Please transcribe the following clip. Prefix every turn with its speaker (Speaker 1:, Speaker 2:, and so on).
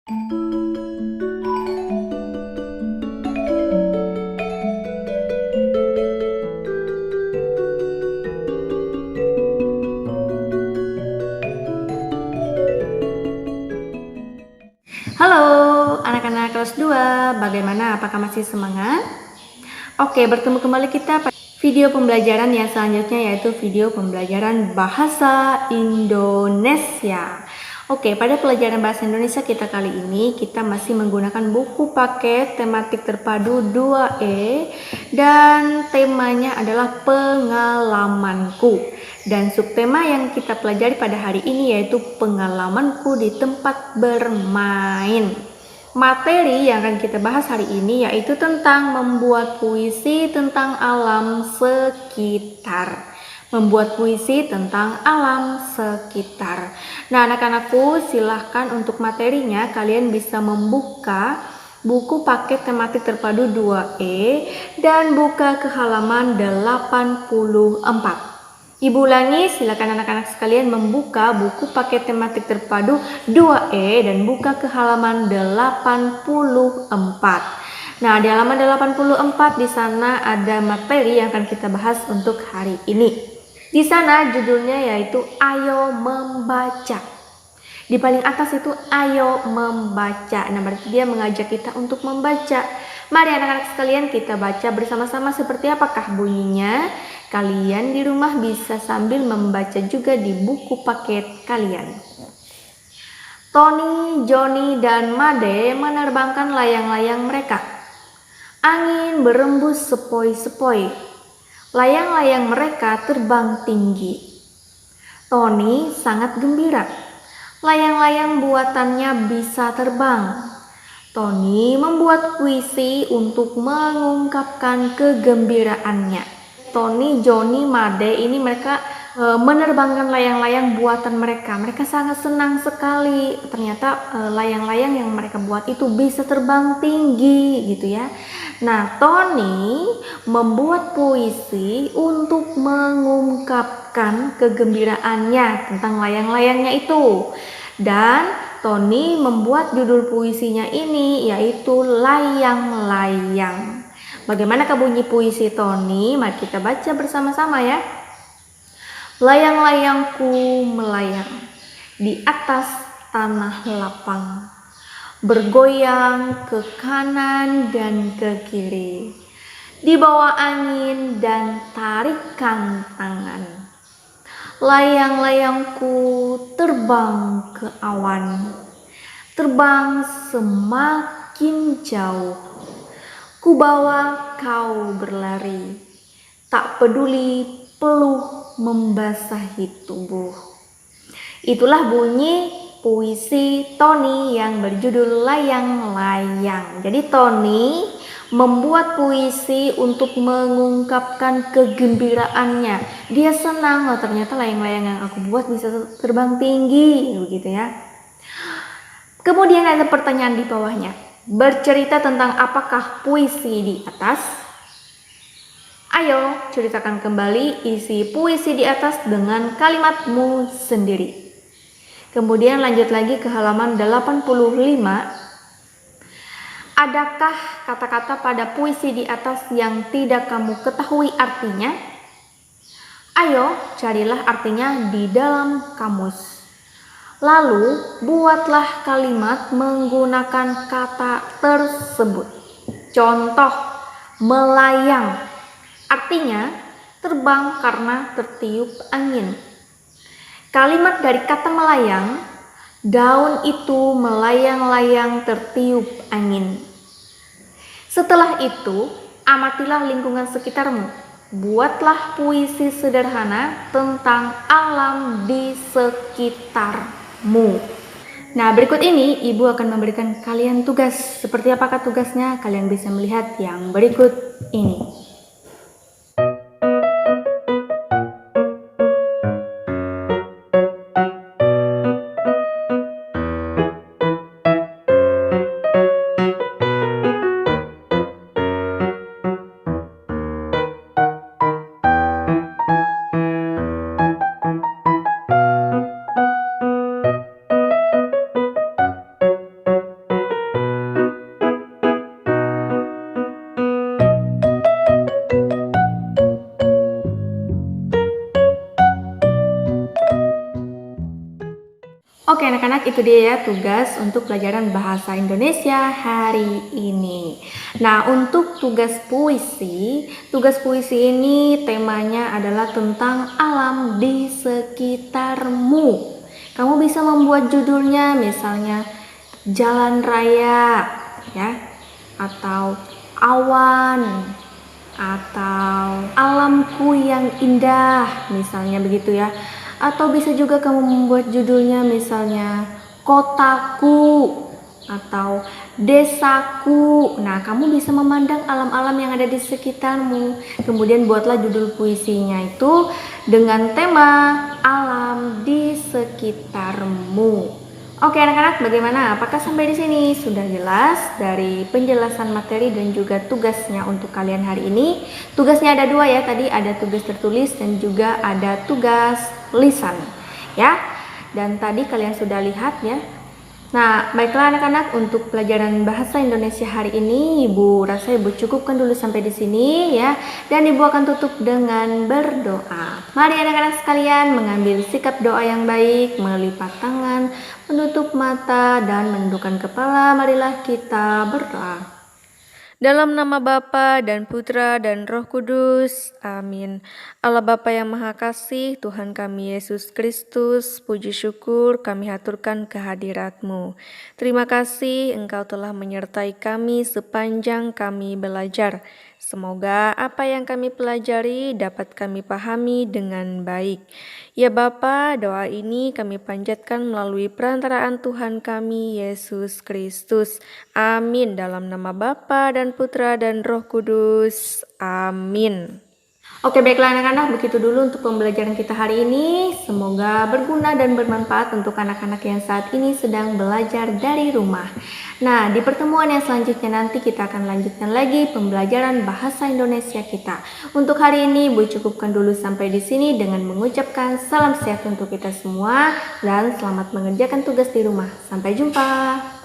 Speaker 1: Halo anak-anak kelas 2, bagaimana? Apakah masih semangat? Oke, bertemu kembali kita pada video pembelajaran yang selanjutnya, yaitu video pembelajaran bahasa Indonesia. Oke, pada pelajaran bahasa Indonesia kita kali ini, kita masih menggunakan buku paket tematik terpadu 2E dan temanya adalah pengalamanku. Dan subtema yang kita pelajari pada hari ini yaitu pengalamanku di tempat bermain. Materi yang akan kita bahas hari ini yaitu tentang membuat puisi tentang alam sekitar. Membuat puisi tentang alam sekitar. Nah, anak-anakku, silahkan untuk materinya kalian bisa membuka buku paket tematik terpadu 2E dan buka ke halaman 84. Ibu ulangi, silakan anak-anak sekalian membuka buku paket tematik terpadu 2E dan buka ke halaman 84. Nah, di halaman 84 di sana ada materi yang akan kita bahas untuk hari ini. Di sana judulnya yaitu Ayo Membaca. Di paling atas itu Ayo Membaca. Nah, berarti dia mengajak kita untuk membaca. Mari anak-anak sekalian kita baca bersama-sama seperti apakah bunyinya. Kalian di rumah bisa sambil membaca juga di buku paket kalian. Tony, Johnny, dan Made menerbangkan layang-layang mereka. Angin berembus sepoi-sepoi. Layang-layang mereka terbang tinggi. Tony sangat gembira. Layang-layang buatannya bisa terbang. Tony membuat puisi untuk mengungkapkan kegembiraannya. Tony, Johnny, Made ini mereka menerbangkan layang-layang buatan mereka. Mereka sangat senang sekali. Ternyata layang-layang yang mereka buat itu bisa terbang tinggi gitu ya. Nah, Tony membuat puisi untuk mengungkapkan kegembiraannya tentang layang-layangnya itu. Dan Tony membuat judul puisinya ini yaitu Layang-layang. Bagaimana bunyi puisi Tony? Mari kita baca bersama-sama ya. Layang-layangku melayang di atas tanah lapang, bergoyang ke kanan dan ke kiri, di bawah angin dan tarikan tangan. Layang-layangku terbang ke awan, terbang semakin jauh. Ku bawa kau berlari, tak peduli peluh membasahi tubuh. Itulah bunyi puisi Tony yang berjudul Layang-layang. Jadi Tony membuat puisi untuk mengungkapkan kegembiraannya. Dia senang, oh ternyata layang-layang yang aku buat bisa terbang tinggi, begitu ya. Kemudian ada pertanyaan di bawahnya. Bercerita tentang apakah puisi di atas? Ayo ceritakan kembali isi puisi di atas dengan kalimatmu sendiri. Kemudian lanjut lagi ke halaman 85. Adakah kata-kata pada puisi di atas yang tidak kamu ketahui artinya? Ayo carilah artinya di dalam kamus. Lalu, buatlah kalimat menggunakan kata tersebut. Contoh, melayang. Artinya, terbang karena tertiup angin. Kalimat dari kata melayang, daun itu melayang-layang tertiup angin. Setelah itu, amatilah lingkungan sekitarmu. Buatlah puisi sederhana tentang alam di sekitar. Nah, berikut ini Ibu akan memberikan kalian tugas. Seperti apakah tugasnya? Kalian bisa melihat yang berikut ini. anak-anak, itu dia ya tugas untuk pelajaran bahasa Indonesia hari ini. Nah, untuk tugas puisi ini temanya adalah tentang alam di sekitarmu. Kamu bisa membuat judulnya misalnya jalan raya ya, atau awan, atau alamku yang indah, misalnya begitu ya. Atau bisa juga kamu membuat judulnya misalnya kotaku atau desaku. Nah, kamu bisa memandang alam-alam yang ada di sekitarmu. Kemudian buatlah judul puisinya itu dengan tema alam di sekitarmu. Oke anak-anak, bagaimana? Apakah sampai di sini sudah jelas dari penjelasan materi dan juga tugasnya untuk kalian hari ini? Tugasnya ada dua ya, tadi ada tugas tertulis dan juga ada tugas lisan ya. Dan tadi kalian sudah lihat ya. Nah, baiklah anak-anak, untuk pelajaran bahasa Indonesia hari ini Ibu rasa Ibu cukupkan dulu sampai di sini ya. Dan Ibu akan tutup dengan berdoa. Mari anak-anak sekalian mengambil sikap doa yang baik, melipat tangan, menutup mata dan menundukkan kepala. Marilah kita berdoa. Dalam nama Bapa dan Putra dan Roh Kudus. Amin. Allah Bapa yang Maha Kasih, Tuhan kami Yesus Kristus, puji syukur kami haturkan kehadirat-Mu. Terima kasih Engkau telah menyertai kami sepanjang kami belajar. Semoga apa yang kami pelajari dapat kami pahami dengan baik. Ya Bapa, doa ini kami panjatkan melalui perantaraan Tuhan kami Yesus Kristus. Amin. Dalam nama Bapa dan Putra dan Roh Kudus. Amin. Oke, baiklah anak-anak, begitu dulu untuk pembelajaran kita hari ini. Semoga berguna dan bermanfaat untuk anak-anak yang saat ini sedang belajar dari rumah. Nah, di pertemuan yang selanjutnya nanti kita akan lanjutkan lagi pembelajaran bahasa Indonesia kita. Untuk hari ini, Ibu cukupkan dulu sampai di sini dengan mengucapkan salam sehat untuk kita semua dan selamat mengerjakan tugas di rumah. Sampai jumpa.